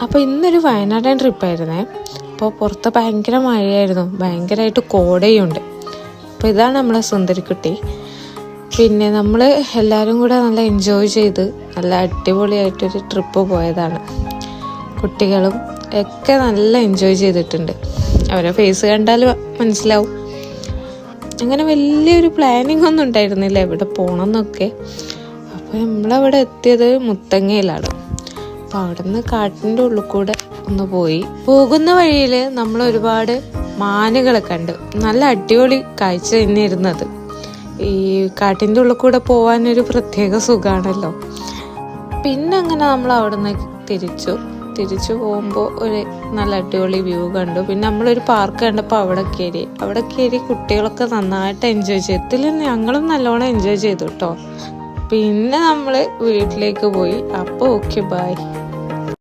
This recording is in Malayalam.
അപ്പോൾ ഇന്നൊരു വയനാടൻ ട്രിപ്പായിരുന്നേ. അപ്പോൾ പുറത്ത് ഭയങ്കര മഴയായിരുന്നു, ഭയങ്കരമായിട്ട് കോടയുണ്ട്. അപ്പോൾ ഇതാണ് നമ്മളെ സുന്ദരിക്കുട്ടി. പിന്നെ നമ്മൾ എല്ലാവരും കൂടെ നല്ല എൻജോയ് ചെയ്ത് നല്ല അടിപൊളിയായിട്ടൊരു ട്രിപ്പ് പോയതാണ്. കുട്ടികളും ഒക്കെ നല്ല എൻജോയ് ചെയ്തിട്ടുണ്ട്. അവരെ ഫേസ് കണ്ടാൽ മനസ്സിലാവും. അങ്ങനെ വലിയൊരു പ്ലാനിങ് ഒന്നും ഉണ്ടായിരുന്നില്ല എവിടെ പോകണം എന്നൊക്കെ. അപ്പോൾ നമ്മളവിടെ എത്തിയത് മുത്തങ്ങയിലാണ്. അപ്പോൾ അവിടെ നിന്ന് കാട്ടിൻ്റെ ഉള്ളിൽ കൂടെ ഒന്ന് പോയി. പോകുന്ന വഴിയിൽ നമ്മൾ ഒരുപാട് മാനുകളെ കണ്ടു. നല്ല അടിപൊളി കാഴ്ച തന്നെയായിരുന്നു അത്. ഈ കാട്ടിൻ്റെ ഉള്ളിൽ കൂടെ പോകാനൊരു പ്രത്യേക സുഖമാണല്ലോ. പിന്നെ അങ്ങനെ നമ്മൾ അവിടെ നിന്ന് തിരിച്ചു പോകുമ്പോൾ ഒരു നല്ല അടിപൊളി വ്യൂ കണ്ടു. പിന്നെ നമ്മളൊരു പാർക്ക് കണ്ടപ്പോൾ അവിടെ കയറി കുട്ടികളൊക്കെ നന്നായിട്ട് എൻജോയ് ചെയ്തു. ഇതിൽ ഞങ്ങളും നല്ലോണം എൻജോയ് ചെയ്തു കേട്ടോ. പിന്നെ നമ്മൾ വീട്ടിലേക്ക് പോയി. അപ്പോൾ ഓക്കെ, ബൈ.